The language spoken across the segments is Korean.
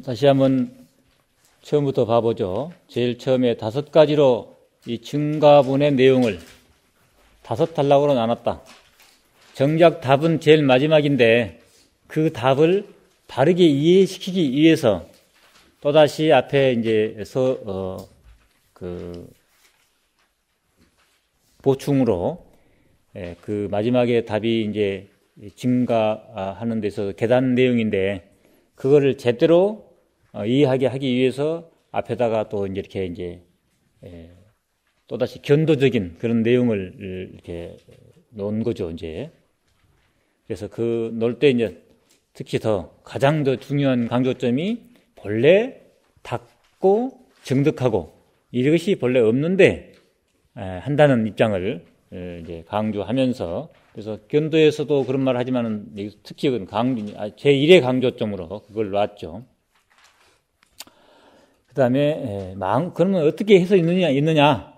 다시 한번 처음부터 봐보죠. 제일 처음에 5가지로 이 증가분의 내용을 5단락으로 나눴다. 정작 답은 제일 마지막인데 그 답을 바르게 이해시키기 위해서 또다시 앞에 보충으로 그 마지막에 답이 이제 증가하는 데서 계단 내용인데 그거를 제대로 이해하게 하기 위해서 앞에다가 또 이렇게 또다시 견도적인 그런 내용을 이렇게 놓은 거죠, 이제. 그래서 그 놓을 때 이제 특히 가장 더 중요한 강조점이 본래 닦고 정득하고 이것이 본래 없는데 한다는 입장을 이제 강조하면서, 그래서 견도에서도 그런 말을 하지만은 특히 제1의 강조점으로 그걸 놨죠. 그 다음에 그러면 어떻게 해서 있느냐?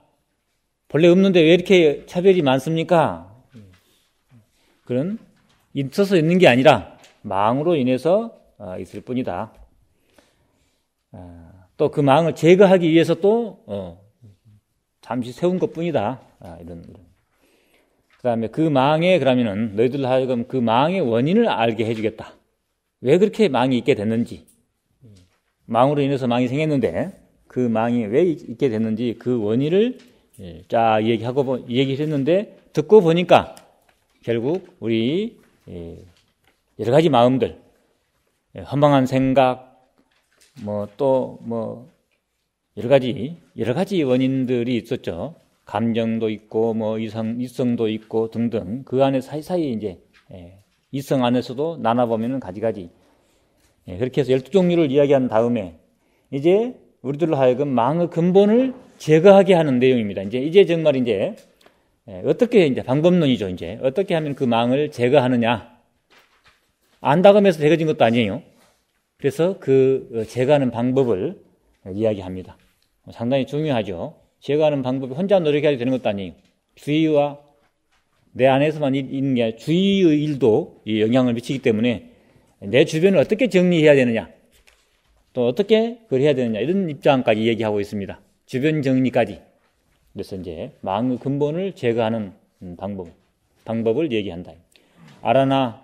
본래 없는데 왜 이렇게 차별이 많습니까? 그런 있어서 있는 게 아니라 망으로 인해서 있을 뿐이다. 또 그 망을 제거하기 위해서 또 잠시 세운 것뿐이다. 이런. 그 다음에 그 망에 그러면은 너희들 하여금 그 망의 원인을 알게 해주겠다. 왜 그렇게 망이 있게 됐는지, 망으로 인해서 망이 생겼는데 그 망이 왜 있게 됐는지 그 원인을 쫙 얘기했는데 듣고 보니까 결국 우리 여러 가지 마음들, 허망한 생각, 여러 가지 원인들이 있었죠. 감정도 있고, 이성도 있고 등등. 그 안에 사이사이 이성 안에서도 나눠보면은 가지가지. 그렇게 해서 12종류를 이야기한 다음에 이제 우리들로 하여금 망의 근본을 제거하게 하는 내용입니다. 이제 정말 어떻게 방법론이죠. 어떻게 하면 그 망을 제거하느냐. 안다고 해서 제거진 것도 아니에요. 그래서 그 제거하는 방법을 이야기합니다. 상당히 중요하죠. 제거하는 방법이 혼자 노력해야 되는 것도 아니에요. 주의와 내 안에서만 있는 게 아니라 주의의 일도 영향을 미치기 때문에 내 주변을 어떻게 정리해야 되느냐, 또 어떻게 그걸 해야 되느냐, 이런 입장까지 얘기하고 있습니다. 주변 정리까지. 그래서 망의 근본을 제거하는 방법을 얘기한다. 아라나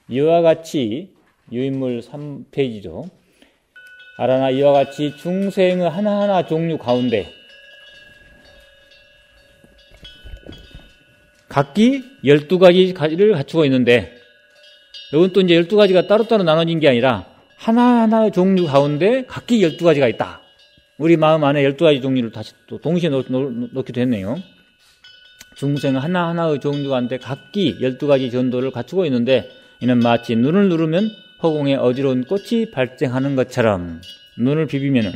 이와 같이 유인물 3페이지죠. 아라나 이와 같이 중생의 하나하나 종류 가운데 각기 12가지를 갖추고 있는데, 이건 또 12가지가 따로따로 나눠진 게 아니라 하나하나의 종류 가운데 각기 12가지가 있다. 우리 마음 안에 12가지 종류를 다시 또 동시에 놓기도 했네요. 중생의 하나하나의 종류 가운데 각기 12가지 전도를 갖추고 있는데, 이는 마치 눈을 누르면 허공에 어지러운 꽃이 발생하는 것처럼, 눈을 비비면은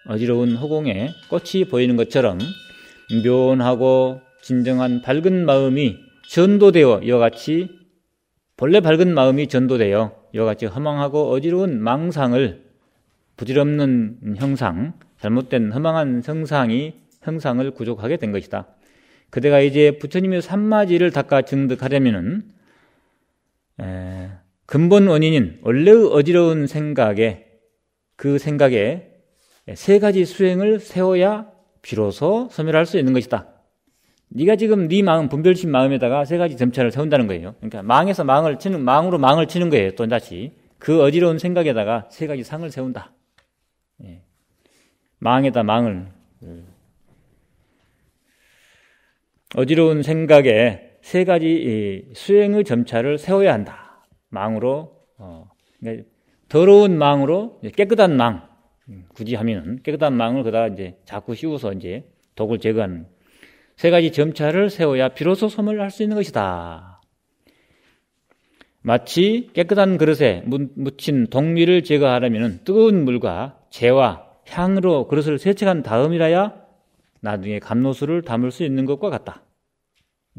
어지러운 허공에 꽃이 보이는 것처럼 묘하고 진정한 밝은 마음이 전도되어 이와 같이, 본래 밝은 마음이 전도되어 이와 같이 허망하고 어지러운 망상을, 부질없는 형상, 잘못된 허망한 형상을 구족하게 된 것이다. 그대가 이제 부처님의 삼마지를 닦아 증득하려면은 근본 원인인 원래의 어지러운 그 생각에 3가지 수행을 세워야 비로소 소멸할 수 있는 것이다. 네가 지금 네 마음, 분별심 마음에다가 3가지 점차를 세운다는 거예요. 그러니까 망으로 망을 치는 거예요. 또 다시 그 어지러운 생각에다가 3가지 상을 세운다. 망에다 망을, 어지러운 생각에 3가지 수행의 점차를 세워야 한다. 망으로, 그러니까 더러운 망으로 깨끗한 망, 굳이 하면은 깨끗한 망을 그다가 자꾸 씌워서 독을 제거하는 3가지 점차를 세워야 비로소 소멸할 수 있는 것이다. 마치 깨끗한 그릇에 묻힌 독미를 제거하려면 뜨거운 물과 재와 향으로 그릇을 세척한 다음이라야 나중에 감로수를 담을 수 있는 것과 같다.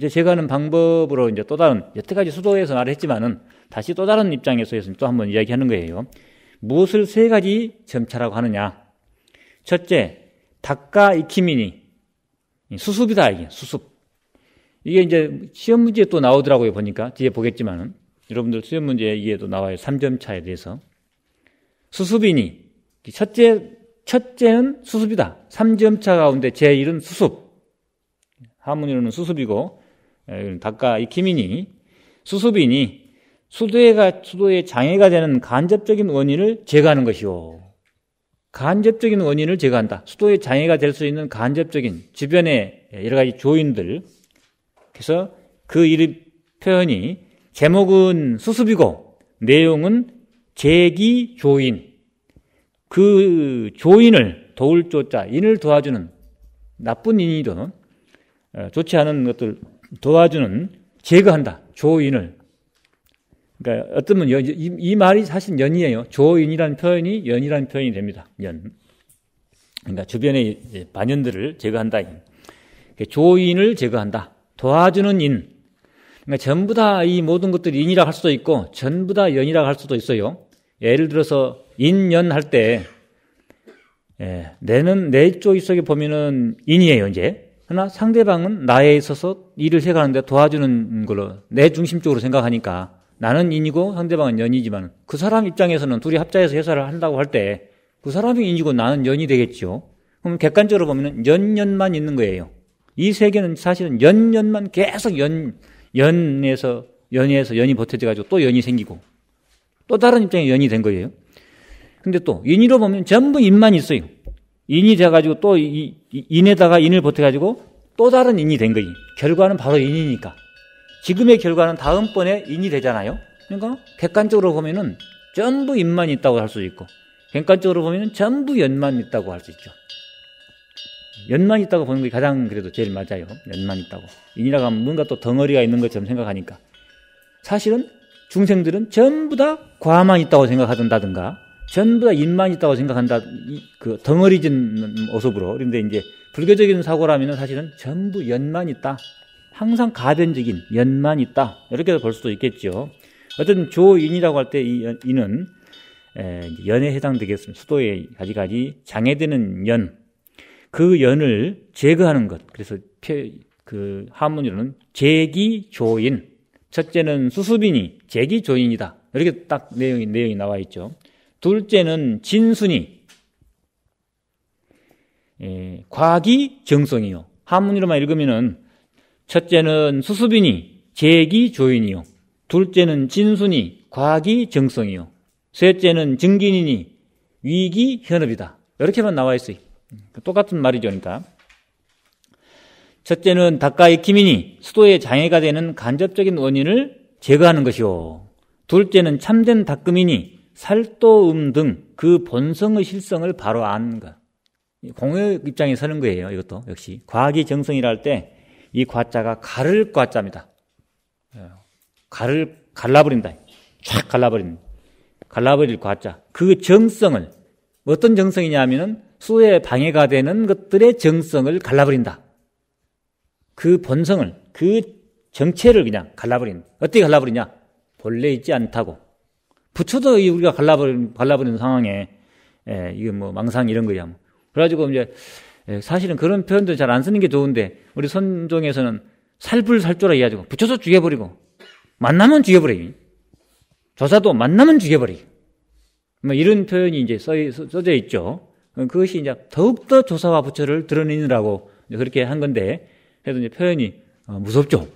제거하는 방법으로 또 다른, 여태까지 수도에서 말했지만은 다시 또 다른 입장에서 또 한번 이야기하는 거예요. 무엇을 3가지 점차라고 하느냐? 첫째, 닦아 익히미니, 수습이다, 이게 수습. 이게 시험 문제에 또 나오더라고요, 보니까. 뒤에 보겠지만은. 여러분들 시험 문제에 이게 또 나와요. 3점차에 대해서. 수습이니. 첫째는 수습이다. 3지음자 가운데 제1은 수습. 한문으로는 수습이고, 닭가 익힘이니, 수습이니, 수도의 장애가 되는 간접적인 원인을 제거하는 것이요. 간접적인 원인을 제거한다. 수도의 장애가 될 수 있는 간접적인 주변의 여러 가지 조인들. 그래서 그 표현이 제목은 수습이고 내용은 제기조인. 그 조인을 도울 조자, 인을 도와주는 나쁜 인이든 좋지 않은 것들 도와주는 제거한다. 조인을. 그러니까 어쩌면 이 말이 사실 연이에요. 조인이라는 표현이 연이라는 표현이 됩니다. 연. 그러니까 주변의 반연들을 제거한다. 조인을 제거한다. 도와주는 인. 그러니까 전부 다 이 모든 것들이 인이라고 할 수도 있고 전부 다 연이라고 할 수도 있어요. 예를 들어서 인연 할 때 내는 내 쪽 속에 보면은 인이에요. 이제. 그러나 상대방은 나에 있어서 일을 해가는데 도와주는 걸로 내 중심적으로 생각하니까 나는 인이고 상대방은 연이지만 그 사람 입장에서는 둘이 합자해서 해설을 한다고 할 때 그 사람이 인이고 나는 연이 되겠죠. 그럼 객관적으로 보면은 연만 있는 거예요. 이 세계는 사실은 연만 계속 연에서 연이 버텨져 가지고 또 연이 생기고 또 다른 입장에 연이 된 거예요. 근데 또 인이로 보면 전부 인만 있어요. 인이 돼가지고 또 인에다가 인을 버텨가지고 또 다른 인이 된 거예요. 결과는 바로 인이니까. 지금의 결과는 다음번에 인이 되잖아요. 그러니까 객관적으로 보면은 전부 인만 있다고 할 수 있고 객관적으로 보면은 전부 연만 있다고 할 수 있죠. 연만 있다고 보는 게 가장 그래도 제일 맞아요. 연만 있다고. 인이라고 하면 뭔가 또 덩어리가 있는 것처럼 생각하니까. 사실은 중생들은 전부 다 과만 있다고 생각하던다든가 전부 다 인만 있다고 생각한다. 그 덩어리진 모습으로. 그런데 이제 불교적인 사고라면 사실은 전부 연만 있다. 항상 가변적인 연만 있다. 이렇게 볼 수도 있겠죠. 어떤 조인이라고 할 때 이 인은 연에 해당되겠습니다. 수도에 가지가지 장애되는 연. 그 연을 제거하는 것. 그래서 그 한문으로는 제기조인. 첫째는 수습이니 제기조인이다. 이렇게 딱 내용이 나와 있죠. 둘째는 진순이 과기정성이요. 한문으로만 읽으면은 첫째는 수습이니 제기조인이요. 둘째는 진순이 과기정성이요. 셋째는 증긴이니 위기현업이다. 이렇게만 나와 있어요. 똑같은 말이죠. 그러니까 첫째는 닭가익힘이니 수도에 장애가 되는 간접적인 원인을 제거하는 것이요. 둘째는 참된 닦음이니 살도음 등 그 본성의 실성을 바로 아는 것. 공의 입장에 서는 거예요. 이것도 역시 과기정성이라 할 때 이 과자가 가를 과자입니다. 갈라버린다. 쫙 갈라버릴 과자. 그 정성을 어떤 정성이냐 하면은 수에 방해가 되는 것들의 정성을 갈라버린다. 그 본성을, 그 정체를 그냥 갈라버린. 어떻게 갈라버리냐? 본래 있지 않다고. 부처도 우리가 갈라버리는 상황에, 이게 뭐 망상 이런 거야. 그래가지고 이제, 사실은 그런 표현도 잘 안 쓰는 게 좋은데, 우리 선종에서는 살불살조라 이해가지고, 부처도 죽여버리고, 만나면 죽여버리고, 조사도 만나면 죽여버리고, 뭐 이런 표현이 이제 써져 있죠. 그것이 이제 더욱더 조사와 부처를 드러내느라고 그렇게 한 건데, 그래서 이제 표현이 무섭죠.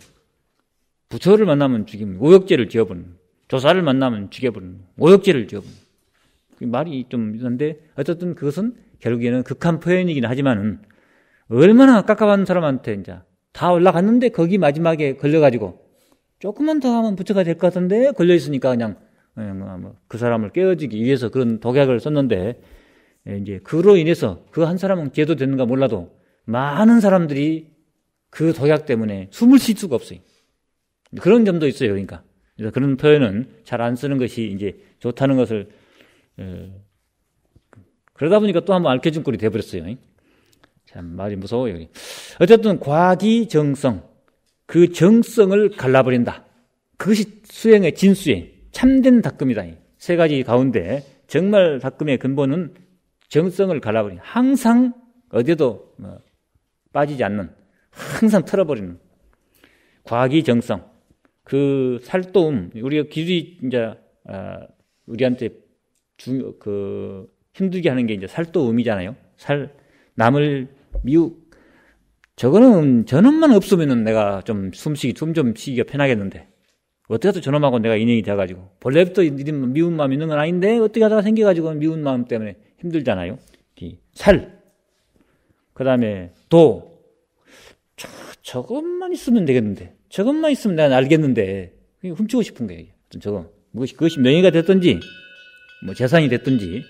부처를 만나면 죽이면 오역죄를 지어버리는, 조사를 만나면 죽여버리는 오역죄를 지어버리는. 말이 좀 이상한데 어쨌든 그것은 결국에는 극한 표현이긴 하지만은 얼마나 깝깝한 사람한테 이제 다 올라갔는데 거기 마지막에 걸려가지고 조금만 더 하면 부처가 될 것 같은데 걸려 있으니까 그냥 그 사람을 깨워주기 위해서 그런 독약을 썼는데 이제 그로 인해서 그 한 사람은 제도됐는가 몰라도 많은 사람들이 그 독약 때문에 숨을 쉴 수가 없어요. 그런 점도 있어요. 그러니까 그래서 그런 표현은 잘 안 쓰는 것이 이제 좋다는 것을 그러다 보니까 또 한번 알켜준 꼴이 돼버렸어요. 참 말이 무서워요. 어쨌든 과기정성, 그 정성을 갈라버린다. 그것이 수행의 진수행, 참된 닦음이다. 세 가지 가운데 정말 닦음의 근본은 정성을 갈라버린, 항상 어디에도 빠지지 않는, 항상 털어버리는 과기정성. 그 살도움, 우리가 기술이 이제 우리한테 힘들게 하는 게 이제 살도음이잖아요. 남을 저놈만 없으면은 내가 좀 좀 쉬기가 편하겠는데, 어떻게 하다 저놈하고 내가 인연이 돼가지고, 본래부터 미운 마음 있는 건 아닌데, 어떻게 하다가 생겨가지고 미운 마음 때문에 힘들잖아요. 그 다음에 저것만 있으면 되겠는데, 저것만 있으면 내가 알겠는데, 훔치고 싶은 거예요. 그것이 명예가 됐든지, 재산이 됐든지,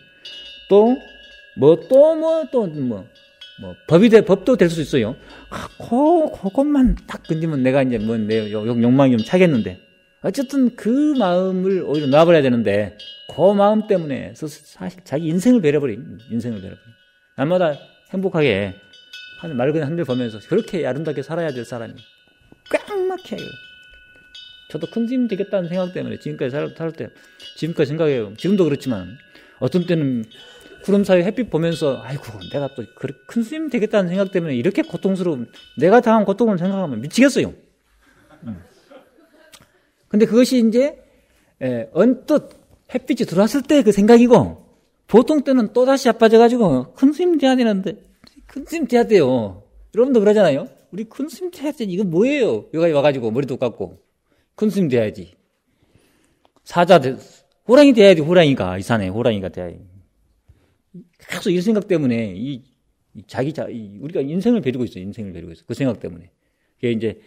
법도 될 수 있어요. 그것만 딱 건지면 내가 이제 내 욕망이 좀 차겠는데, 어쨌든 그 마음을 오히려 놔버려야 되는데, 그 마음 때문에 사실 자기 인생을 버려버려. 날마다 행복하게 맑은 하늘 보면서 그렇게 아름답게 살아야 될 사람이 꽉 막혀요. 저도 큰 스님 되겠다는 생각 때문에 지금까지 살 때, 지금까지 생각해요. 지금도 그렇지만, 어떤 때는 구름 사이 햇빛 보면서, 아이고, 내가 또 큰 스님 되겠다는 생각 때문에 이렇게 내가 당한 고통을 생각하면 미치겠어요. 근데 그것이 이제, 언뜻 햇빛이 들어왔을 때 그 생각이고, 보통 때는 또다시 아파져가지고, 큰 스님 돼야 되는데, 큰 스님 돼야 돼요. 여러분도 그러잖아요? 우리 큰 스님 돼야지. 이거 뭐예요? 여기 와가지고 머리도 깎고. 큰 스님 돼야지. 호랑이 돼야지, 호랑이가. 이 산에 호랑이가 돼야지. 계속 이 생각 때문에, 우리가 인생을 버리고 있어요. 그 생각 때문에. 그게 이제,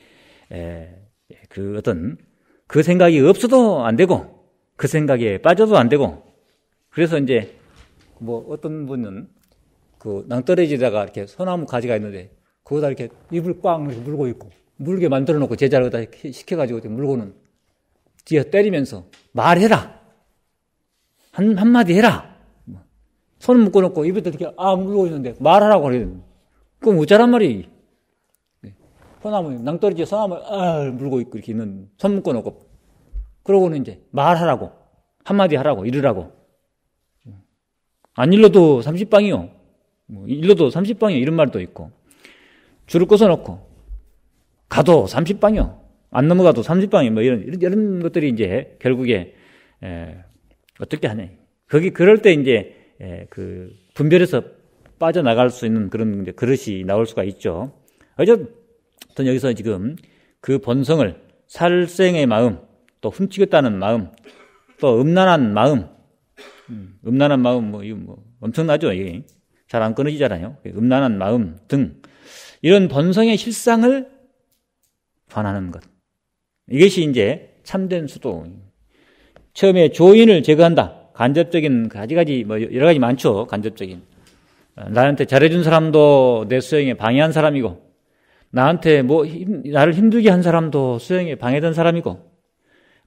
그 생각이 없어도 안 되고, 그 생각에 빠져도 안 되고, 그래서 이제, 어떤 분은, 낭떠러지에다가 이렇게 소나무 가지가 있는데, 거기다 이렇게 입을 꽉 물고 있고, 물게 만들어 놓고 제자를 다 시켜가지고 물고는 뒤에 때리면서 말해라. 한마디 해라. 손을 묶어놓고 입에다 이렇게 물고 있는데 말하라고 그래요. 그럼 어쩌란 말이. 낭떠러지에 소나무 물고 있고 이렇게 있는 손 묶어놓고 그러고는 이제 말하라고. 한마디 하라고. 이르라고. 안 일러도 30방이요. 일러도 30방이요. 이런 말도 있고. 줄을 꺼서놓고 가도 30방이요. 안 넘어가도 30방이요. 이런 것들이 이제 결국에 어떻게 하냐. 그럴 때 이제 분별해서 빠져나갈 수 있는 그런 이제 그릇이 나올 수가 있죠. 어쨌든 여기서 지금 그 본성을 살생의 마음, 또 훔치겠다는 마음, 또 음란한 마음, 엄청나죠. 이게 잘 안 끊어지잖아요. 음란한 마음 등 이런 본성의 실상을 관하는 것. 이것이 이제 참된 수도. 처음에 조인을 제거한다. 간접적인 가지가지 여러 가지 많죠. 간접적인. 나한테 잘해준 사람도 내 수행에 방해한 사람이고, 나한테 나를 힘들게 한 사람도 수행에 방해된 사람이고,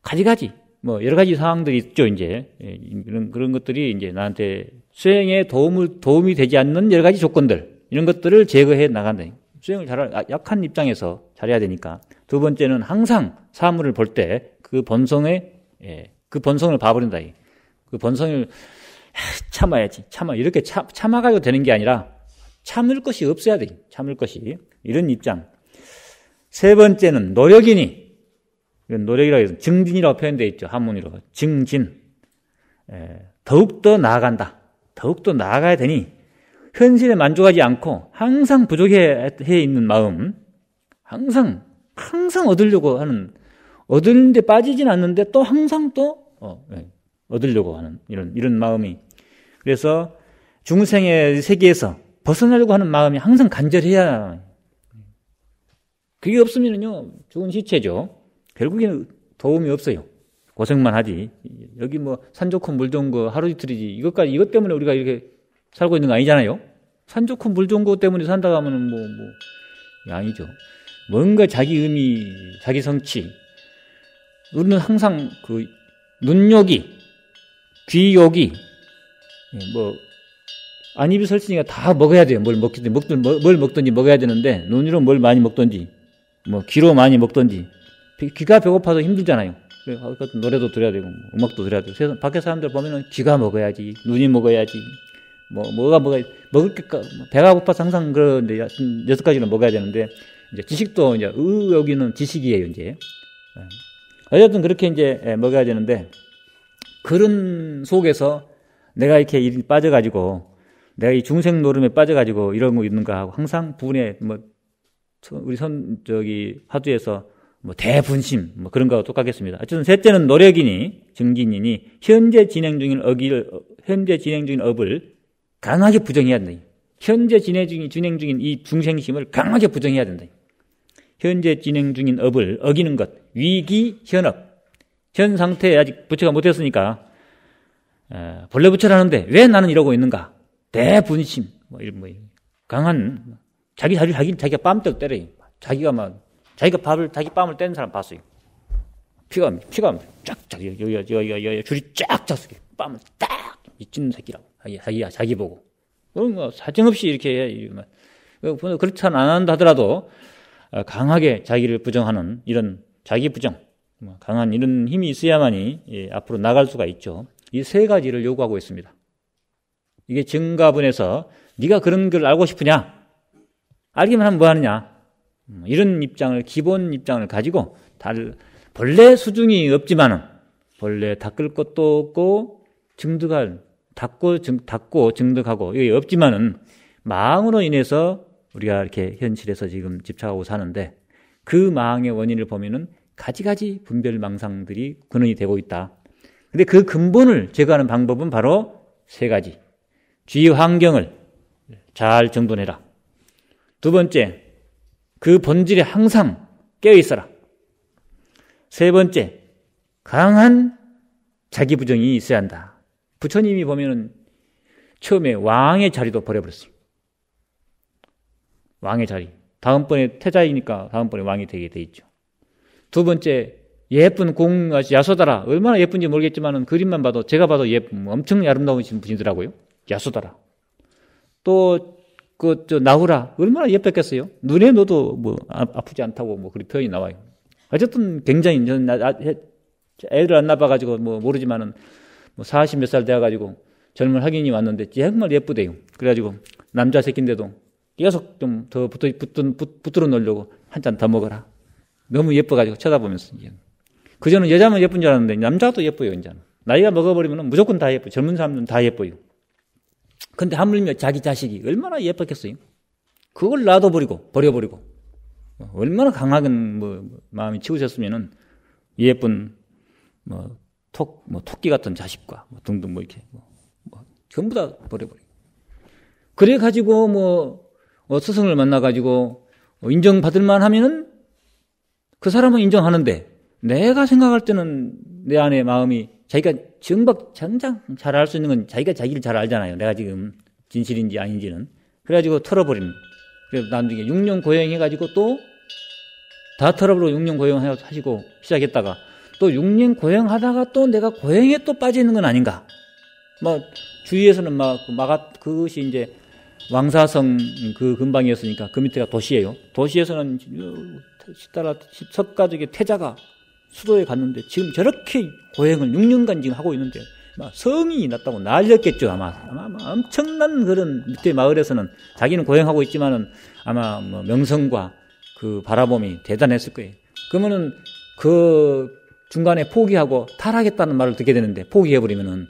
가지가지 여러 가지 상황들이 있죠. 이제 그런 것들이 이제 나한테 수행에 도움이 되지 않는 여러 가지 조건들, 이런 것들을 제거해 나간다. 수행을 약한 입장에서 잘해야 되니까. 두 번째는 항상 사물을 볼 때 그 본성을 봐버린다. 그 본성을 참아야지. 이렇게 참아가지고 되는 게 아니라 참을 것이 없어야 돼. 참을 것이. 이런 입장. 세 번째는 노력이니. 노력이라고 해서 증진이라고 표현되어 있죠. 한문으로. 증진. 더욱더 나아간다. 더욱더 나아가야 되니 현실에 만족하지 않고 항상 부족해 있는 마음, 항상 얻으려고 하는, 얻는데 빠지진 않는데 또 항상 얻으려고 하는 이런 마음이. 그래서 중생의 세계에서 벗어나려고 하는 마음이 항상 간절해야. 그게 없으면요 죽은 시체죠. 결국에는 도움이 없어요. 고생만 하지. 여기 산 좋고 물 좋은 거 하루 이틀이지. 이것 때문에 우리가 이렇게 살고 있는 거 아니잖아요. 산 좋고 물 좋은 거 때문에 산다고 하면은 아니죠. 뭔가 자기 의미, 자기 성취. 우리는 항상 눈요기, 귀요기, 안 입이 설치니까 다 먹어야 돼요. 뭘 먹든지 먹어야 되는데, 눈으로 뭘 많이 먹든지, 귀로 많이 먹든지, 귀가 배고파서 힘들잖아요. 그래서 노래도 들어야 되고, 음악도 들어야 되고, 세상 밖에 사람들 보면은 귀가 먹어야지, 눈이 먹어야지, 먹을 게, 배가 고파서 항상 그런데 6가지는 먹어야 되는데, 이제 지식도 이제 여기는 지식이에요, 이제. 어쨌든 그렇게 이제 먹어야 되는데, 그런 속에서 내가 이렇게 빠져가지고, 내가 이 중생 노름에 빠져가지고 이런 거 있는가 하고 항상 부분에 우리 화두에서 대분심, 그런 거하고 똑같겠습니다. 어쨌든 셋째는 노력이니, 증진이니, 현재 진행 중인 업을 강하게 부정해야 된다. 현재 진행 중인 이 중생심을 강하게 부정해야 된다. 현재 진행 중인 업을 어기는 것, 위기, 현업. 현 상태에 아직 부처가 못했으니까, 본래 부처라는데 왜 나는 이러고 있는가? 대분심, 강한, 자기가 뺨때로 때려요. 자기가 자기 뺨을 때는 사람 봤어요. 피가 쫙쫙, 여기 줄이 쫙 찼어요. 뺨을 딱, 찢는 새끼라고. 자기 보고. 그런 거 사정없이 이렇게 해. 그렇지 않아 하더라도, 강하게 자기를 부정하는 이런 자기 부정, 강한 이런 힘이 있어야만이 앞으로 나갈 수가 있죠. 이 세 가지를 요구하고 있습니다. 이게 증가분에서 네가 그런 걸 알고 싶으냐? 알기만 하면 뭐 하느냐? 이런 기본 입장을 가지고 본래 수중이 없지만은 본래 닦을 것도 없고 닦고 증득하고 이게 없지만은 망으로 인해서 우리가 이렇게 현실에서 지금 집착하고 사는데 그 망의 원인을 보면은 가지가지 분별망상들이 근원이 되고 있다. 근데 그 근본을 제거하는 방법은 바로 세 가지. 주위 환경을 잘 정돈해라. 두 번째, 그 본질에 항상 깨어있어라. 세 번째, 강한 자기 부정이 있어야 한다. 부처님이 보면은 처음에 왕의 자리도 버려버렸어요. 왕의 자리. 다음번에 태자이니까 다음번에 왕이 되게 돼 있죠. 두 번째, 예쁜 공아씨 야소다라. 얼마나 예쁜지 모르겠지만 그림만 봐도 제가 봐도 엄청 아름다우신 분이더라고요. 야소다라. 또 나후라. 얼마나 예뻤겠어요. 눈에 넣어도 아프지 않다고 그런 표현이 나와요. 어쨌든 굉장히 저는 애를 안 낳아가지고 모르지만은 40 몇 살 돼가지고 젊은 학인이 왔는데 정말 예쁘대요. 그래가지고 남자 새끼인데도 계속 좀 더 붙들어 놓으려고 한 잔 더 먹어라. 너무 예뻐가지고 쳐다보면서. 그전은 여자만 예쁜 줄 알았는데 남자도 예뻐요, 이제는. 나이가 먹어버리면 무조건 다 예뻐요. 젊은 사람들은 다 예뻐요. 근데 하물며 자기 자식이 얼마나 예뻤겠어요? 그걸 버려버리고. 얼마나 강하게 마음이 치우셨으면은 예쁜, 토끼 같은 자식과 등등 이렇게, 전부 다 버려버리고. 그래가지고 스승을 만나가지고 인정받을만 하면은 그 사람은 인정하는데 내가 생각할 때는 내 안에 마음이 자기가 정작 잘 알 수 있는 건 자기가 자기를 잘 알잖아요. 내가 지금 진실인지 아닌지는. 그래가지고 털어버리는. 그래서 나중에 6년 고행해가지고 또 다 털어버리고 6년 고행하시고 시작했다가 또 6년 고행하다가 또 내가 고행에 또 빠지는 건 아닌가. 주위에서는 그것이 이제 왕사성 그 근방이었으니까 그 밑에가 도시예요. 도시에서는 석가족의 태자가 수도에 갔는데 지금 저렇게 고행을 6년간 지금 하고 있는데 성이 났다고 난리였겠죠. 아마 엄청난 그런 밑에 마을에서는 자기는 고행하고 있지만은 아마 명성과 그 바라봄이 대단했을 거예요. 그러면은 그 중간에 포기하고 타락했다는 말을 듣게 되는데 포기해버리면은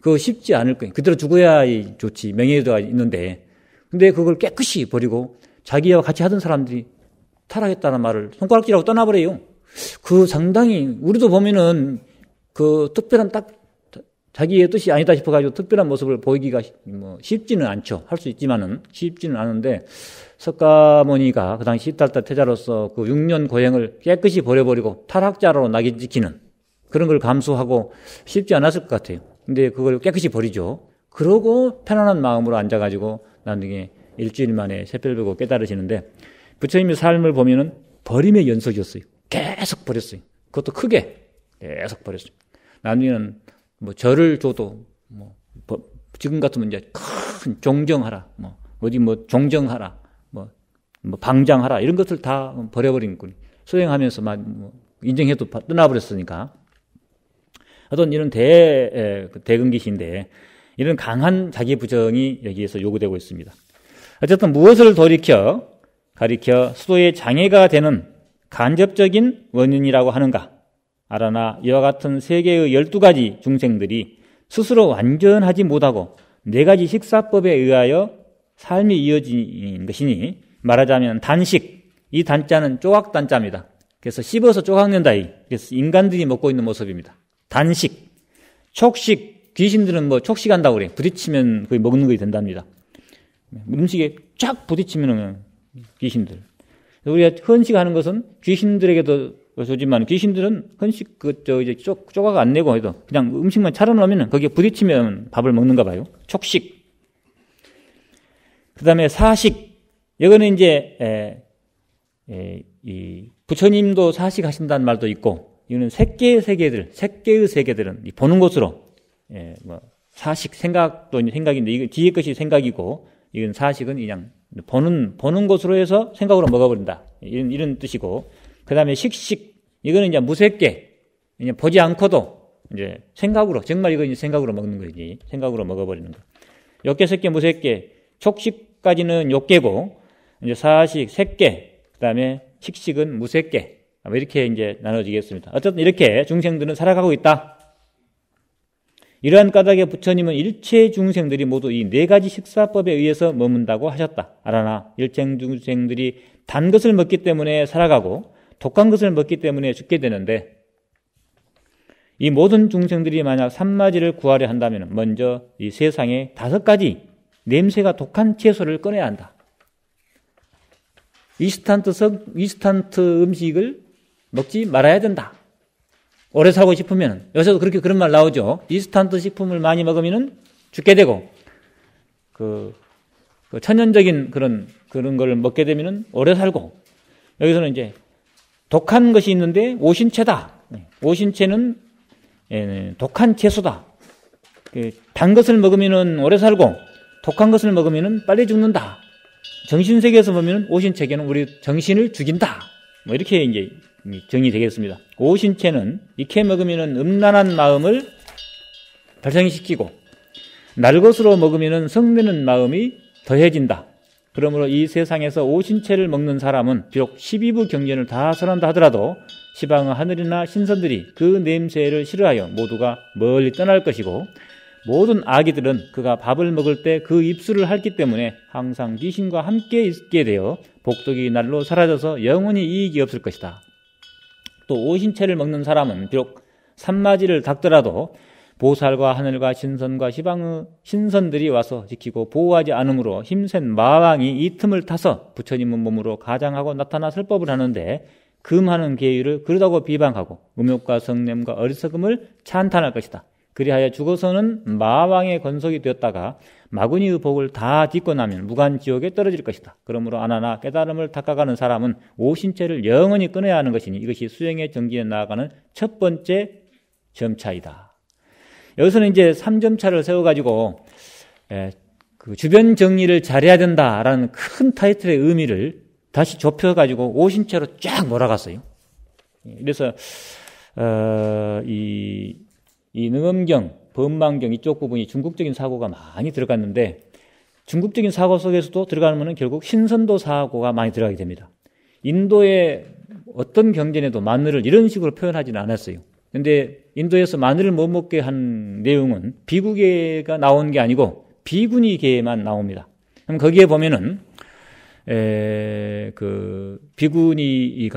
그거 쉽지 않을 거예요. 그대로 죽어야 좋지. 명예가 있는데. 근데 그걸 깨끗이 버리고 자기와 같이 하던 사람들이 타락했다는 말을 손가락질하고 떠나버려요. 그 상당히 우리도 보면은 그 특별한 자기의 뜻이 아니다 싶어가지고 특별한 모습을 보이기가 쉽지는 않죠. 할 수 있지만은 쉽지는 않은데 석가모니가 그 당시 시달타 태자로서 그 6년 고행을 깨끗이 버려버리고 타락자로 낙인 찍히는 그런 걸 감수하고 쉽지 않았을 것 같아요. 근데 그걸 깨끗이 버리죠. 그러고 편안한 마음으로 앉아가지고 나중에 일주일 만에 새별보고 깨달으시는데 부처님의 삶을 보면은 버림의 연속이었어요. 계속 버렸어요. 그것도 크게 계속 버렸어요. 나중에는 절을 줘도 지금 같으면 이제 큰 종정하라, 종정하라, 방장하라 이런 것들 다 버려버린 거예요. 수행하면서 인정해도 떠나버렸으니까. 어떤 이런 대근기신데 이런 강한 자기 부정이 여기에서 요구되고 있습니다. 어쨌든 무엇을 가리켜 수도의 장애가 되는 간접적인 원인이라고 하는가? 아라나 이와 같은 세계의 12가지 중생들이 스스로 완전하지 못하고 네 가지 식사법에 의하여 삶이 이어진 것이니 말하자면 단식, 이 단자는 조각단자입니다. 그래서 씹어서 조각낸다. 그래서 인간들이 먹고 있는 모습입니다. 단식, 촉식, 귀신들은 뭐 촉식한다고 그래. 부딪히면 거의 먹는 것이 된답니다. 음식에 쫙 부딪히면 귀신들. 우리가 헌식하는 것은 귀신들에게도 좋지만 귀신들은 헌식 이제 조각 안 내고 해도 그냥 음식만 차려놓으면 거기에 부딪히면 밥을 먹는가 봐요. 촉식. 그 다음에 사식. 이거는 이제 이 부처님도 사식하신다는 말도 있고, 이거는 색계의 세계들은 보는 것으로 뭐 사식 생각도 생각인데 이거 뒤에 것이 생각이고, 이건 사식은 그냥 보는 것으로 해서 생각으로 먹어버린다. 이런 뜻이고, 그 다음에 식식. 이거는 이제 무색계. 그냥 보지 않고도 이제 생각으로, 정말 이거 이제 생각으로 먹는 거지. 생각으로 먹어버리는 거. 욕계, 색계, 무색계. 촉식까지는 욕계고, 이제 사식, 색계. 그 다음에 식식은 무색계. 이렇게 이제 나눠지겠습니다. 어쨌든 이렇게 중생들은 살아가고 있다. 이러한 까닭에 부처님은 일체 중생들이 모두 이 네 가지 식사법에 의해서 머문다고 하셨다. 알아나 일체 중생들이 단 것을 먹기 때문에 살아가고 독한 것을 먹기 때문에 죽게 되는데, 이 모든 중생들이 만약 산마지를 구하려 한다면 먼저 이 세상에 5가지 냄새가 독한 채소를 꺼내야 한다. 이스탄트 음식을 먹지 말아야 된다. 오래 살고 싶으면, 요새도 그런 말 나오죠. 이스탄트 식품을 많이 먹으면 죽게 되고, 그 천연적인 그런 걸 먹게 되면 오래 살고, 여기서는 이제 독한 것이 있는데 오신채다. 오신채는 독한 채소다. 단 것을 먹으면 오래 살고, 독한 것을 먹으면 빨리 죽는다. 정신세계에서 보면 오신채계는 우리 정신을 죽인다. 뭐 이렇게 이제 정의되겠습니다. 오신채는 익혀 먹으면 음란한 마음을 발생시키고, 날것으로 먹으면 성내는 마음이 더해진다. 그러므로 이 세상에서 오신채를 먹는 사람은 비록 12부 경전을 다 설한다 하더라도 시방의 하늘이나 신선들이 그 냄새를 싫어하여 모두가 멀리 떠날 것이고, 모든 아기들은 그가 밥을 먹을 때 그 입술을 핥기 때문에 항상 귀신과 함께 있게 되어 복덕이 날로 사라져서 영원히 이익이 없을 것이다. 또 오신채를 먹는 사람은 비록 산마지를 닦더라도 보살과 하늘과 신선과 시방의 신선들이 와서 지키고 보호하지 않으므로 힘센 마왕이 이 틈을 타서 부처님의 몸으로 가장하고 나타나 설법을 하는데 금하는 계율을 그러다고 비방하고 음욕과 성냄과 어리석음을 찬탄할 것이다. 그리하여 죽어서는 마왕의 건속이 되었다가 마구니의 복을 다 딛고 나면 무간지옥에 떨어질 것이다. 그러므로 아나나 깨달음을 닦아가는 사람은 오신채를 영원히 끊어야 하는 것이니 이것이 수행의 정진에 나아가는 첫 번째 점차이다. 여기서는 이제 3점차를 세워가지고 그 주변 정리를 잘해야 된다라는 큰 타이틀의 의미를 다시 좁혀가지고 오신채로 쫙 몰아갔어요. 그래서 이 능엄경, 법망경 이쪽 부분이 중국적인 사고가 많이 들어갔는데, 중국적인 사고 속에서도 들어가면 결국 신선도 사고가 많이 들어가게 됩니다. 인도의 어떤 경전에도 마늘을 이런 식으로 표현하지는 않았어요. 그런데 인도에서 마늘을 못 먹게 한 내용은 비구계가 나온 게 아니고 비구니계만 나옵니다. 그럼 거기에 보면은 비구니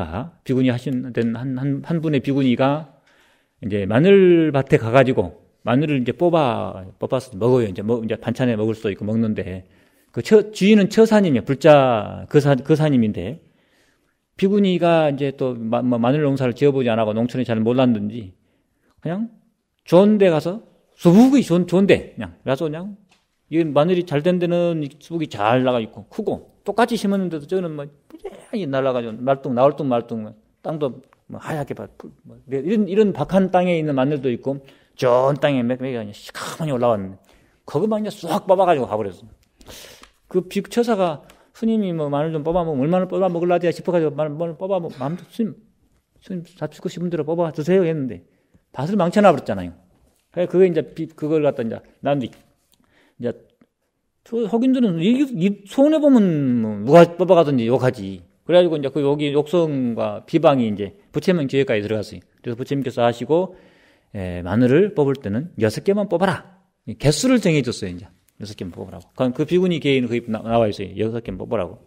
하신 한 분의 비구니가 이제 마늘밭에 가가지고 마늘을 이제 뽑아서 먹어요. 이제 반찬에 먹을 수도 있고 먹는데, 주인은 처사님이에요. 불자 거사님인데, 비구니가 이제 또 마늘 농사를 지어보지 않고 농촌에 잘 몰랐는지 그냥 좋은 데 가서 수북이 좋은데 그냥 이 마늘이 잘 된 데는 수북이 잘 나가 있고 크고, 똑같이 심었는데도 저는 뿌리하게 날아가지고 말뚱 땅도 하얗게 이런 박한 땅에 있는 마늘도 있고 좋은 땅에 맥이 시커먼히 올라왔는데 그거만 그냥 쏙 뽑아가지고 가버렸어. 그 처사가 스님이 마늘 좀 뽑아먹으면 얼마나 뽑아먹을라야 싶어가지고 마늘 뽑아먹으면 마음대로 스님 잡수고 싶은 대로 뽑아 드세요 했는데 밭을 망쳐놔버렸잖아요. 그게 이제 그걸 갖다 이제 남들 이제 혹인들은 손해 보면 누가 뽑아가든지 욕하지. 그래가지고 이제 여기 욕성과 비방이 이제 부처님 기회까지 들어갔어요. 그래서 부처님께서 하시고 마늘을 뽑을 때는 6개만 뽑아라. 개수를 정해줬어요, 이제. 6개만 뽑으라고. 그 비구니 계에는 거기 나와 있어요. 6개만 뽑으라고.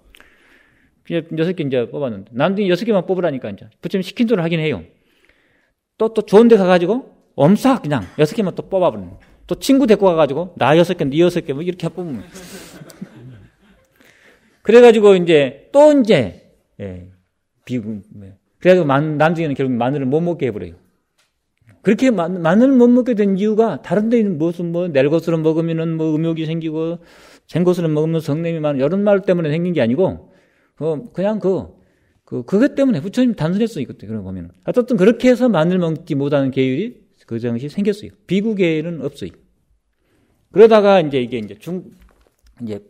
6개 이제 뽑았는데. 남들이 6개만 뽑으라니까, 이제. 부처님 시킨 대로 하긴 해요. 또 좋은 데 가가지고, 엄싹 그냥 6개만 또 뽑아버리는. 또 친구 데리고 가가지고, 나 6개, 니 6개, 뭐 이렇게 뽑으면. 그래가지고 이제, 또 이제, 그래가지고 나중에는 결국 마늘을 못 먹게 해버려요. 그렇게 마늘을 못 먹게 된 이유가 다른 데는 무슨 낼것으로 먹으면은 음욕이 생기고 생것으로 먹으면 성냄이 많은 이런 말 때문에 생긴 게 아니고 그냥 그것 때문에 부처님 단순했어요. 이것도 그런 보면은 어쨌든 그렇게 해서 마늘 먹지 못하는 계율이 그 당시 생겼어요. 비구 계율은 없어요. 그러다가 이제 이게 이제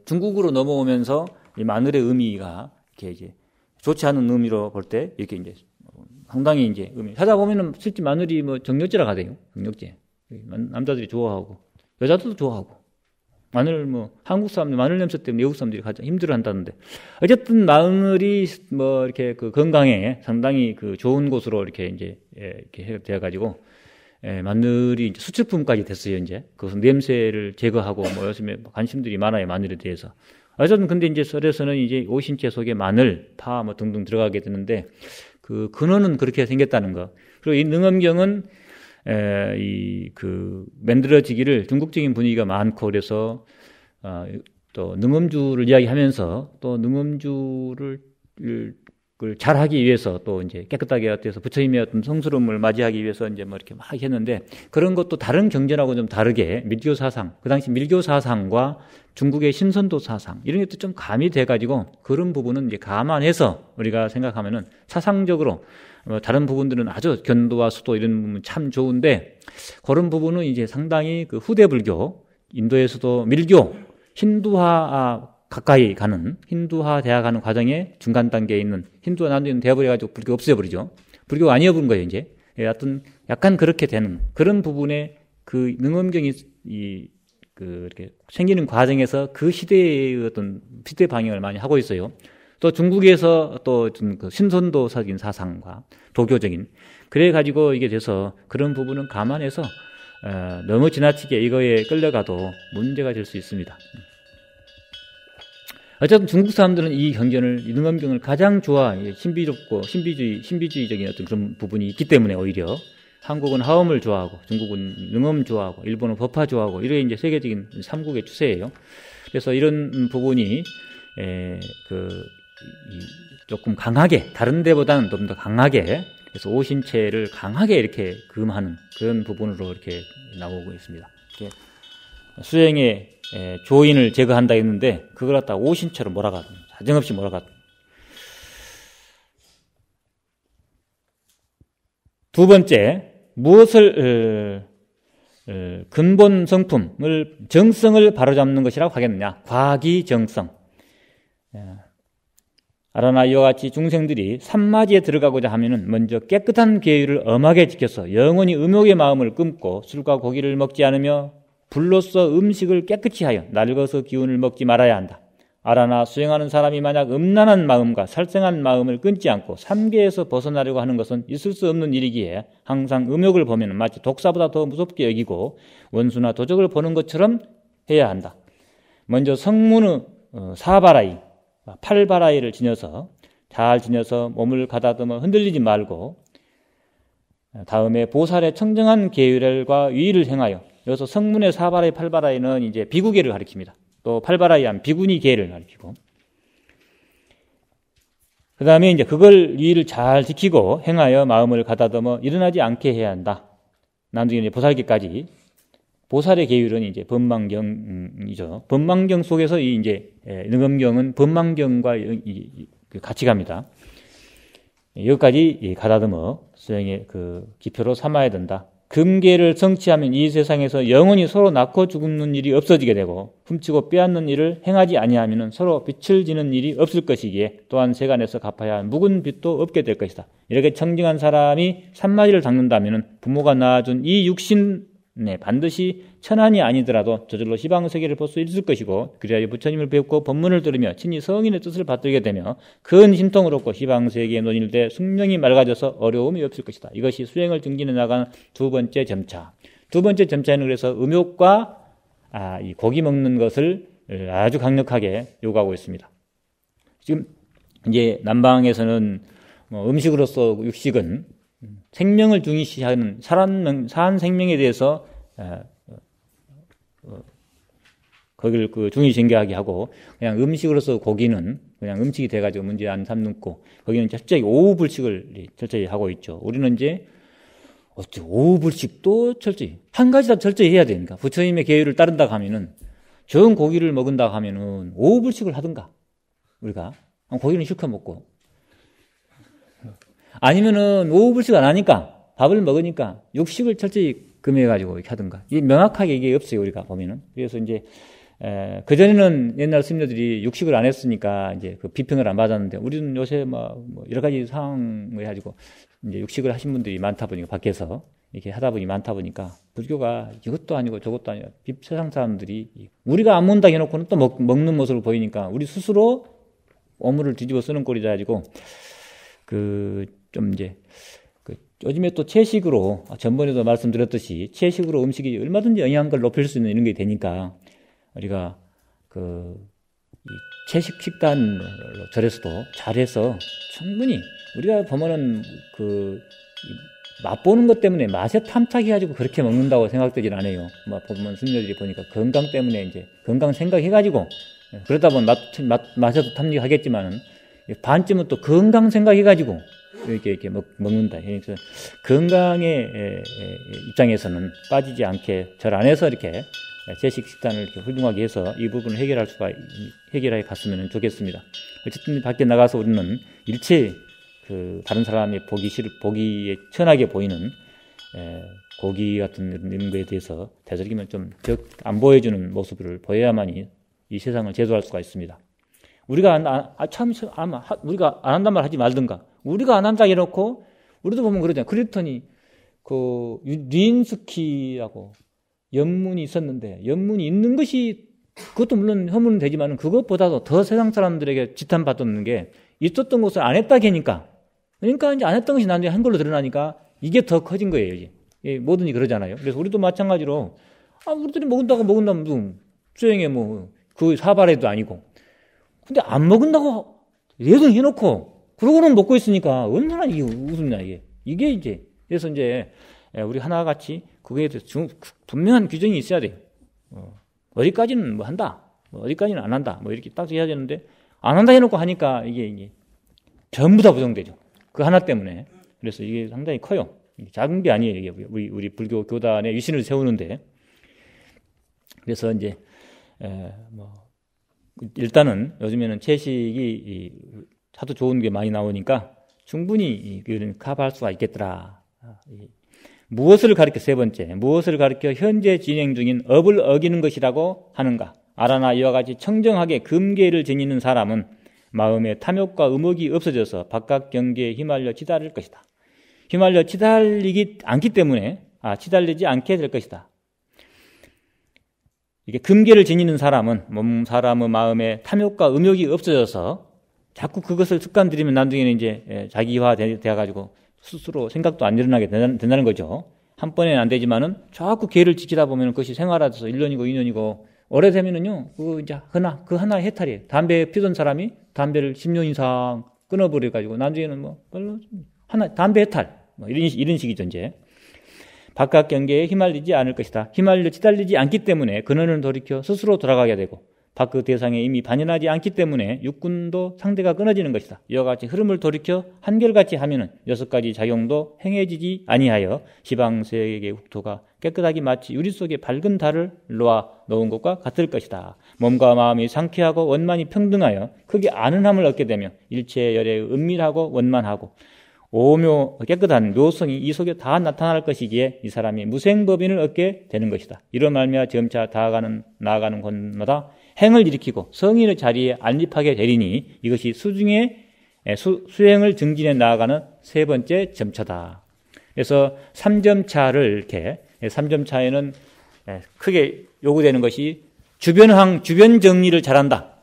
중국으로 넘어오면서 이 마늘의 의미가 이렇게 이제 좋지 않은 의미로 볼 때 이렇게 이제 상당히 이제 찾아보면은 실제 마늘이 정력제라 하대요. 정력제. 남자들이 좋아하고 여자들도 좋아하고 마늘 한국 사람들 마늘 냄새 때문에 외국 사람들이 가장 힘들어 한다는데 어쨌든 마늘이 이렇게 건강에 상당히 좋은 곳으로 이렇게 이제 이렇게 되어 가지고 마늘이 이제 수출품까지 됐어요. 이제 그것은 냄새를 제거하고 요즘에 관심들이 많아요. 마늘에 대해서. 어쨌든 근데 이제 설에서는 이제 오신채 속에 마늘, 파 등등 들어가게 되는데 그 근원은 그렇게 생겼다는 거. 그리고 이 능엄경은 만들어지기를 중국적인 분위기가 많고 그래서 또 능엄주를 이야기하면서 또 능엄주를 잘하기 위해서 또 이제 깨끗하게 어때서 부처님의 어떤 성스러움을 맞이하기 위해서 이제 이렇게 막 했는데 그런 것도 다른 경전하고 좀 다르게 밀교 사상, 그 당시 밀교 사상과 중국의 신선도 사상 이런 것도 좀 가미돼 가지고 그런 부분은 이제 감안해서 우리가 생각하면은 사상적으로 다른 부분들은 아주 견도와 수도 이런 부분 참 좋은데 그런 부분은 이제 상당히 후대 불교, 인도에서도 밀교, 힌두화 가까이 가는 힌두화 대화가는 과정의 중간 단계에 있는 힌두화 나중에 되어버려가지고 불교 없애버리죠. 불교가 아니어버린 거예요, 이제. 하여튼 약간 그렇게 되는 그런 부분에 능엄경이 이렇게 생기는 과정에서 그 시대의 어떤 시대 방향을 많이 하고 있어요. 또 중국에서 또 좀 신선도적인 사상과 도교적인 그래가지고 이게 돼서 그런 부분은 감안해서 너무 지나치게 이거에 끌려가도 문제가 될 수 있습니다. 어쨌든 중국 사람들은 이 경전을, 이 능엄경을 가장 좋아해요. 신비롭고 신비주의적인 어떤 그런 부분이 있기 때문에 오히려 한국은 하엄을 좋아하고 중국은 능엄 좋아하고 일본은 법화 좋아하고 이게 이제 세계적인 삼국의 추세예요. 그래서 이런 부분이 조금 강하게 다른 데보다는 좀 더 강하게 그래서 오신체를 강하게 이렇게 금하는 그런 부분으로 이렇게 나오고 있습니다. 이렇게 수행의 조인을 제거한다 했는데 그걸 갖다가 오신체로 몰아가 사정없이 몰아가. 두 번째 무엇을 근본 성품을 정성을 바로잡는 것이라고 하겠느냐. 과기정성. 아라나 이와 같이 중생들이 삼마지에 들어가고자 하면은 먼저 깨끗한 계율을 엄하게 지켜서 영원히 음욕의 마음을 끊고 술과 고기를 먹지 않으며 불로써 음식을 깨끗이 하여 낡아서 기운을 먹지 말아야 한다. 아라나 수행하는 사람이 만약 음란한 마음과 살생한 마음을 끊지 않고 삼계에서 벗어나려고 하는 것은 있을 수 없는 일이기에 항상 음욕을 보면 마치 독사보다 더 무섭게 여기고 원수나 도적을 보는 것처럼 해야 한다. 먼저 성문의 사바라이, 팔바라이를 지녀서 잘 지녀서 몸을 가다듬어 흔들리지 말고 다음에 보살의 청정한 계율과 위의를 행하여 여기서 성문의 사바라이, 팔바라이는 이제 비구계를 가리킵니다. 또 팔바라이한 비구니 계를 가리키고 그 다음에 이제 그걸 위의를 잘 지키고 행하여 마음을 가다듬어 일어나지 않게 해야 한다. 나중에 이제 보살계까지 보살의 계율은 이제 법망경이죠. 법망경 속에서 이 이제 능엄경은 법망경과 같이 갑니다. 여기까지 가다듬어 수행의 기표로 삼아야 된다. 금계를 성취하면 이 세상에서 영원히 서로 낳고 죽는 일이 없어지게 되고 훔치고 빼앗는 일을 행하지 아니하면 서로 빛을 지는 일이 없을 것이기에 또한 세간에서 갚아야 할 묵은 빚도 없게 될 것이다. 이렇게 청정한 사람이 삼마디를 닦는다면 부모가 낳아준 이 육신 네, 반드시 천한이 아니더라도 저절로 시방세계를 볼 수 있을 것이고 그래야 부처님을 뵙고 법문을 들으며 친히 성인의 뜻을 받들게 되며 큰 신통을 얻고 시방세계에 논일돼 숙명이 맑아져서 어려움이 없을 것이다. 이것이 수행을 증진해 나가는 두 번째 점차. 두 번째 점차에는 그래서 음욕과 이 고기 먹는 것을 아주 강력하게 요구하고 있습니다. 지금 이제 남방에서는 음식으로서 육식은 생명을 중시하는 산 생명에 대해서 거기를 중시신경하게 하고 그냥 음식으로서 고기는 그냥 음식이 돼가지고 문제 안 삼는고 거기는 철저히 오후불식을 철저히 하고 있죠. 우리는 이제 오후불식도 철저히 한 가지 다 철저히 해야 되니까 부처님의 계율을 따른다 하면은 정 고기를 먹은다 하면은 오후불식을 하든가 우리가 고기는 실컷 먹고 아니면은 오후불식 안 하니까 밥을 먹으니까 육식을 철저히 금해가지고 이렇게 하든가. 이게 명확하게 이게 없어요, 우리가 보면은. 그래서 이제, 그전에는 옛날 스님들이 육식을 안 했으니까 이제 그 비평을 안 받았는데 우리는 요새 뭐 여러 가지 상황을 가지고 이제 육식을 하신 분들이 많다 보니까 밖에서 이렇게 하다 보니 많다 보니까 불교가 이것도 아니고 저것도 아니고 세상 사람들이 우리가 안 먹는다 해놓고는 또 먹는 모습을 보이니까 우리 스스로 오물을 뒤집어 쓰는 꼴이 돼가지고 좀 이제, 요즘에 또 채식으로, 전번에도 말씀드렸듯이, 채식으로 음식이 얼마든지 영양가를 높일 수 있는 이런 게 되니까, 우리가, 채식 식단으로 절에서도 잘해서 충분히, 우리가 보면은, 맛보는 것 때문에 맛에 탐착해가지고 그렇게 먹는다고 생각되진 않아요. 보면 스님들이 보니까 건강 때문에 이제, 건강 생각해가지고, 그러다 보면 맛에도 탐닉하겠지만은, 반쯤은 또 건강 생각해가지고 이렇게 먹는다. 그래서 건강의 입장에서는 빠지지 않게 절 안에서 이렇게 채식 식단을 이렇게 훌륭하게 해서 이 부분을 해결해 갔으면 좋겠습니다. 어쨌든 밖에 나가서 우리는 일체 다른 사람이 보기에 천하게 보이는 고기 같은 이런 거에 대해서 되도록이면 좀 안 보여주는 모습을 보여야만이 이 세상을 제도할 수가 있습니다. 우리가 우리가 안 한단 말 하지 말든가. 우리가 안 한다 해놓고, 우리도 보면 그러잖아요. 크리프턴이, 류인스키라고 연문이 있었는데, 연문이 있는 것이, 그것도 물론 허물은 되지만, 그것보다도 더 세상 사람들에게 지탄받는 게, 있었던 것을 안 했다 하니까, 그러니까 이제 안 했던 것이 나중에 한 걸로 드러나니까, 이게 더 커진 거예요, 이제. 뭐든지 그러잖아요. 그래서 우리도 마찬가지로, 우리들이 먹는다면, 수행에 그 사발에도 아니고, 근데 안 먹는다고 예등 해놓고 그러고는 먹고 있으니까 얼마나 이게 웃음냐 이게 이제 그래서 이제 우리 하나같이 그거에 대해서 분명한 규정이 있어야 돼요. 어디까지는 뭐 한다, 어디까지는 안 한다, 이렇게 딱 해야 되는데 안 한다 해놓고 하니까 이게 전부 다 부정되죠. 그 하나 때문에. 그래서 이게 상당히 커요. 작은 게 아니에요. 이게 우리 불교 교단의 위신을 세우는데. 그래서 이제 일단은 요즘에는 채식이 하도 좋은 게 많이 나오니까 충분히 커버할 수가 있겠더라. 무엇을 가리켜 세 번째, 무엇을 가리켜 현재 진행 중인 업을 어기는 것이라고 하는가? 아라나 이와 같이 청정하게 금계를 지니는 사람은 마음에 탐욕과 음욕이 없어져서 바깥 경계에 휘말려 치달을 것이다. 휘말려 치달리지 않게 될 것이다. 이게 금계를 지니는 사람의 마음에 탐욕과 음욕이 없어져서 자꾸 그것을 습관 들이면 나중에는 이제 자기화 되어가지고 스스로 생각도 안 일어나게 된다는 거죠. 한 번에는 안 되지만은 자꾸 계를 지키다 보면 그것이 생활화돼서 1년이고 2년이고 오래되면은요, 그 하나 해탈이에요. 담배 피던 사람이 담배를 10년 이상 끊어버려가지고 나중에는 담배 해탈. 이런 식이죠, 이제. 바깥 경계에 휘말리지 않을 것이다. 휘말려 치달리지 않기 때문에 근원을 돌이켜 스스로 돌아가게 되고 밖의 대상에 이미 반연하지 않기 때문에 육군도 상대가 끊어지는 것이다. 이와 같이 흐름을 돌이켜 한결같이 하면은 6가지 작용도 행해지지 아니하여 지방세계의 국토가 깨끗하게 마치 유리 속에 밝은 달을 놓아 놓은 것과 같을 것이다. 몸과 마음이 상쾌하고 원만히 평등하여 크게 아는함을 얻게 되며 일체 열에 은밀하고 원만하고 오묘 깨끗한 묘성이 이 속에 다 나타날 것이기에 이 사람이 무생법인을 얻게 되는 것이다. 이런 말미암아 점차 나아가는 곳마다 행을 일으키고 성인의 자리에 안립하게 되리니 이것이 수행을 증진해 나아가는 세 번째 점차다. 그래서 3점차를 이렇게 3점 차이는 크게 요구되는 것이 주변 정리를 잘한다.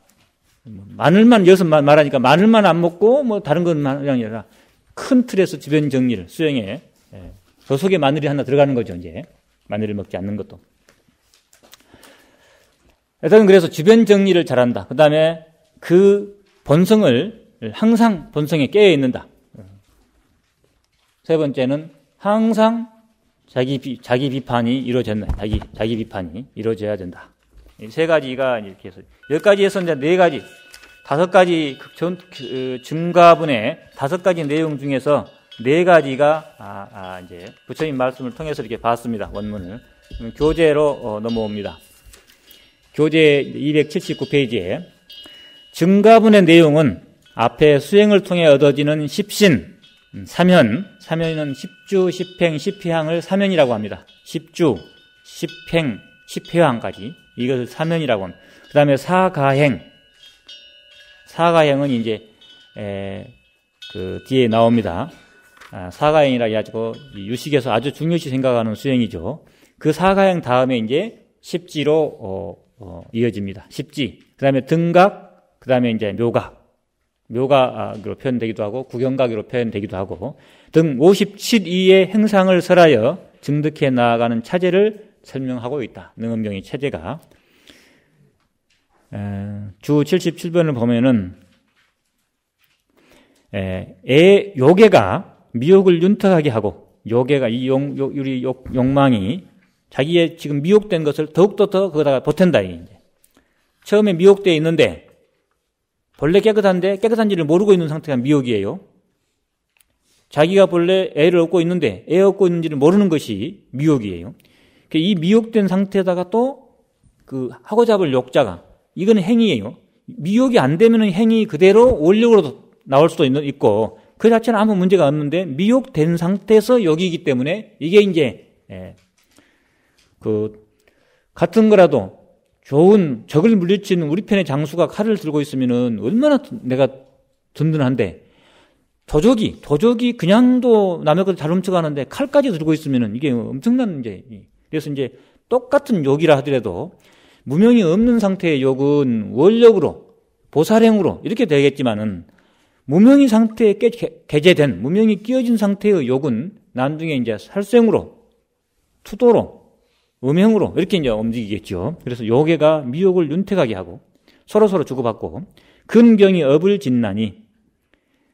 마늘만 여기서 말하니까 마늘만 안 먹고 뭐 다른 건 아니라 큰 틀에서 주변 정리를 수행해. 그 속에 마늘이 하나 들어가는 거죠. 이제 마늘을 먹지 않는 것도. 일단은 그래서 주변 정리를 잘한다. 그 다음에 그 본성을 항상 본성에 깨어 있는다. 세 번째는 항상 자기 비판이 이루어졌나. 자기 비판이 이루어져야 된다. 이 세 가지가 이렇게 해서 10가지에서 이제 4가지, 5가지 증가분의 5가지 내용 중에서 4가지가 이제 부처님 말씀을 통해서 이렇게 봤습니다. 원문을. 교재로 넘어옵니다. 교재 279페이지에 증가분의 내용은 앞에 수행을 통해 얻어지는 십신, 사면은 십주, 십행, 십회항을 사면이라고 합니다. 십주, 십행, 십회항까지 이것을 사면이라고 합니다. 그 다음에 사가행은 이제 그 뒤에 나옵니다. 사가행이라 해가지고 유식에서 아주 중요시 생각하는 수행이죠. 그 사가행 다음에 이제 십지로 이어집니다. 십지. 그 다음에 등각, 그 다음에 이제 묘각으로 표현되기도 하고 구경각으로 표현되기도 하고 등 57위의 행상을 설하여 증득해 나아가는 차제를 설명하고 있다. 능엄경의 차제가. 주 77번을 보면은 요괴가 미혹을 윤택하게 하고 요괴가 이 욕망이 자기의 지금 미혹된 것을 더욱더 더 거기다가 보탠다. 이제. 처음에 미혹되어 있는데 본래 깨끗한데 깨끗한지를 모르고 있는 상태가 미혹이에요. 자기가 본래 애를 얻고 있는데 애 얻고 있는지를 모르는 것이 미혹이에요. 이 미혹된 상태에다가 또 그 하고 잡을 욕자가 이건 행위예요. 미혹이 안 되면 행위 그대로 원력으로 나올 수도 있고 그 자체는 아무 문제가 없는데 미혹된 상태에서 욕이기 때문에 이게 이제 그 같은 거라도 좋은 적을 물리치는 우리 편의 장수가 칼을 들고 있으면은 얼마나 내가 든든한데 도적이 그냥도 남의 것을 잘 훔쳐가는데 칼까지 들고 있으면은 이게 엄청난 이제 그래서 이제 똑같은 욕이라 하더라도 무명이 없는 상태의 욕은 원력으로 보살행으로 이렇게 되겠지만은 무명이 상태에 개재된 무명이 끼어진 상태의 욕은 나중에 이제 살생으로 투도로 음행으로 이렇게 이제 움직이겠죠. 그래서 요괴가 미혹을 윤택하게 하고 서로 주고받고 근경이 업을 짓나니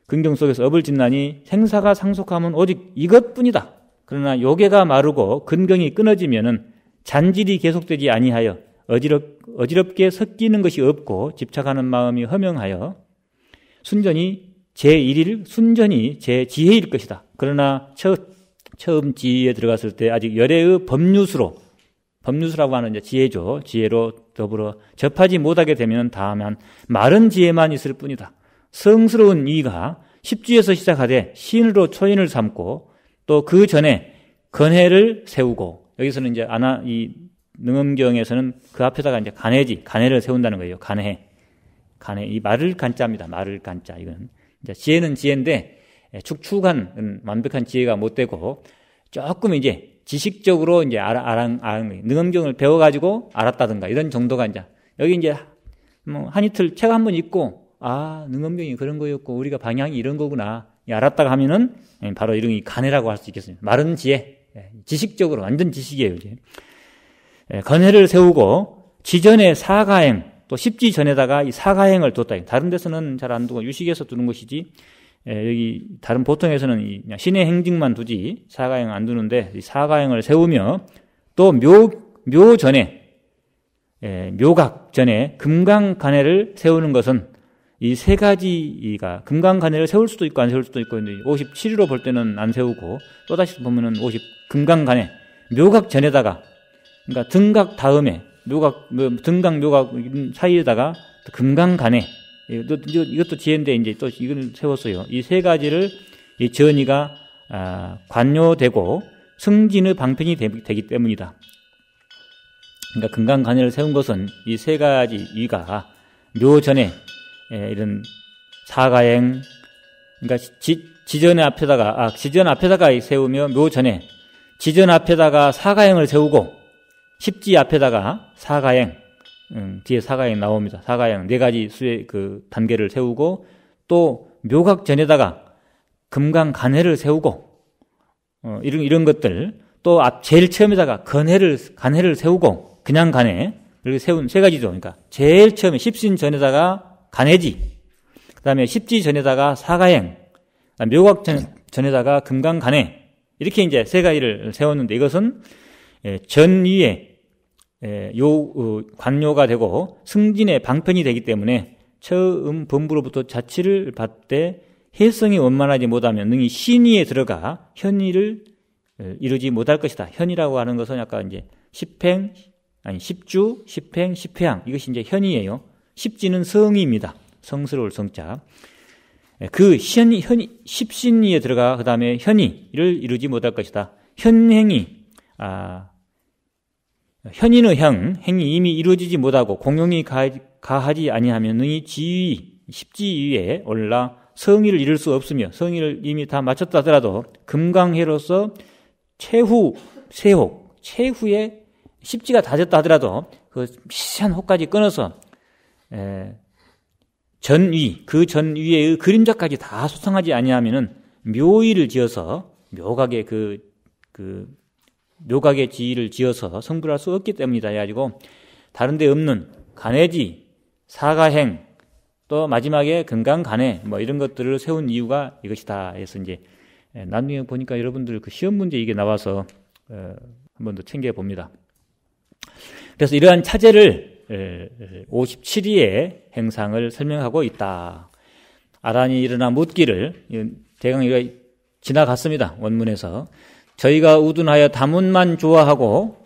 근경 속에서 업을 짓나니 생사가 상속하면 오직 이것뿐이다. 그러나 요괴가 마르고 근경이 끊어지면은 잔질이 계속되지 아니하여 어지럽게 섞이는 것이 없고 집착하는 마음이 허명하여 순전히 제1일 순전히 제 지혜일 것이다. 그러나 처음 지혜에 들어갔을 때 아직 열애의 법류수라고 하는 이제 지혜죠. 지혜로 더불어 접하지 못하게 되면 다만 마른 지혜만 있을 뿐이다. 성스러운 이가 십주에서 시작하되 신으로 초인을 삼고 또 그 전에 건해를 세우고 여기서는 이제 이 능엄경에서는 그 앞에다가 이제 간해를 세운다는 거예요. 간해 이 말을 간자입니다. 말을 간자 이건 이제 지혜는 지혜인데 축축한 완벽한 지혜가 못 되고 조금 이제 지식적으로 이제 능엄경을 배워가지고 알았다든가 이런 정도가 이제 여기 이제 뭐 한 이틀 책 한 번 읽고 능엄경이 그런 거였고 우리가 방향이 이런 거구나 알았다가 하면은 바로 이런 이 간해라고 할 수 있겠습니다. 마른 지혜, 지식적으로 완전 지식이에요. 이제. 건해를 세우고 지전에 사가행 또 십지 전에다가 이 사가행을 뒀다. 다른 데서는 잘 안 두고 유식에서 두는 것이지 여기 다른 보통에서는 그냥 신의 행직만 두지 사가행 안 두는데 이 사가행을 세우며 또 묘 전에 묘각 전에 금강간해를 세우는 것은 이 세 가지가 금강간해를 세울 수도 있고 안 세울 수도 있고 57위로 볼 때는 안 세우고 또다시 보면은 금강간해 묘각 전에다가 그러니까 등각 다음에 등각 묘각 사이에다가 금강간해 이것도 지혜인데 이제 또 이걸 세웠어요. 이 세 가지를 이 전이가 관요되고 승진의 방편이 되기 때문이다. 그러니까 금강간해를 세운 것은 이 세 가지 이가 묘 전에 이런 사가행 그러니까 지전 앞에다가 세우며 묘 전에 지전 앞에다가 사가행을 세우고 십지 앞에다가 사가행, 뒤에 사가행 나옵니다. 사가행 네 가지 수의 그 단계를 세우고 또 묘각 전에다가 금강간해를 세우고 이런 것들 또 제일 처음에다가 간해를 세우고 그냥 간해 이렇게 세운 세 가지죠. 그러니까 제일 처음에 십신 전에다가 간해지, 그다음에 십지 전에다가 사가행, 묘각 전에다가 금강간해 이렇게 이제 세 가지를 세웠는데 이것은 전위에 관요가 되고 승진의 방편이 되기 때문에 처음 범부로부터 자치를 받되 해성이 원만하지 못하면 능히 신위에 들어가 현위를 이루지 못할 것이다. 현위라고 하는 것은 약간 이제 십주, 십행, 십회양 이것이 이제 현위예요. 십지는 성위입니다. 성스러울 성자. 그 십신위에 들어가 그 다음에 현위를 이루지 못할 것이다. 현행이 현인의 행이 이미 이루어지지 못하고 공용이 가하지 아니하면 능히 지위 십지위에 올라 성의를 이룰 수 없으며 성의를 이미 다 마쳤다 하더라도 금강해로서 최후에 십지가 다 됐다 하더라도 그 미세한 호까지 끊어서 그 전위의 그림자까지 다 소상하지 아니하면은 묘의를 지어서 묘각의 묘각의 지위를 지어서 성불할 수 없기 때문이다 해가지고 다른 데 없는 간해지, 사가행, 또 마지막에 금강간해 뭐 이런 것들을 세운 이유가 이것이다 해서 이제 나중에 보니까 여러분들 그 시험 문제 이게 나와서 한 번 더 챙겨봅니다. 그래서 이러한 차제를 57위의 행상을 설명하고 있다. 아란이 일어나 묻기를 대강 이거 지나갔습니다. 원문에서 저희가 우둔하여 다문만 좋아하고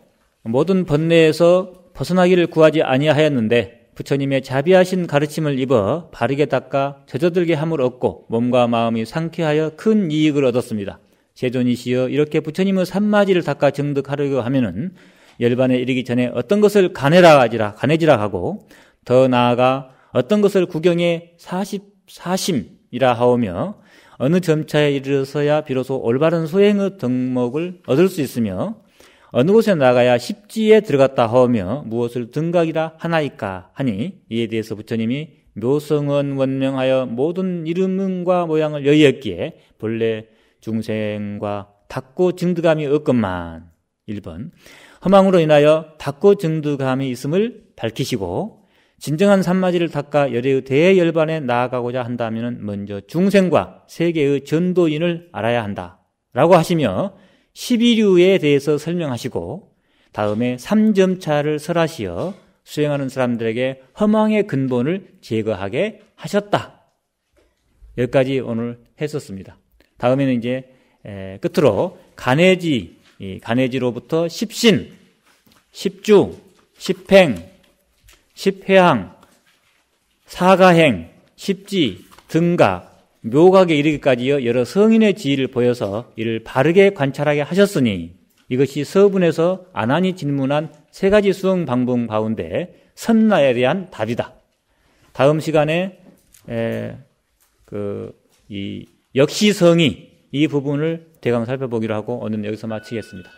모든 번뇌에서 벗어나기를 구하지 아니하였는데 부처님의 자비하신 가르침을 입어 바르게 닦아 젖어들게 함을 얻고 몸과 마음이 상쾌하여 큰 이익을 얻었습니다. 세존이시여 이렇게 부처님의 산마지를 닦아 정득하려고 하면은 열반에 이르기 전에 어떤 것을 간해지라 하고 더 나아가 어떤 것을 구경에 사심이라 하오며 어느 점차에 이르러서야 비로소 올바른 소행의 덕목을 얻을 수 있으며 어느 곳에 나가야 십지에 들어갔다 하오며 무엇을 등각이라 하나이까 하니 이에 대해서 부처님이 묘성은 원명하여 모든 이름과 모양을 여의었기에 본래 중생과 닦고 증득함이 없건만 1번 허망으로 인하여 닦고 증득함이 있음을 밝히시고 진정한 산마지를 닦아 열애의 대열반에 나아가고자 한다면 먼저 중생과 세계의 전도인을 알아야 한다 라고 하시며 11유에 대해서 설명하시고 다음에 3점차를 설하시어 수행하는 사람들에게 허망의 근본을 제거하게 하셨다. 여기까지 오늘 했었습니다. 다음에는 이제 끝으로 간해지로부터 십신, 십주, 십행, 십회항, 사가행, 십지, 등각, 묘각에 이르기까지요 여러 성인의 지위를 보여서 이를 바르게 관찰하게 하셨으니 이것이 서분에서 아난이 질문한 세 가지 수응 방법 가운데 선나에 대한 답이다. 다음 시간에 이 역시성의 이 부분을 대강 살펴보기로 하고 오늘 여기서 마치겠습니다.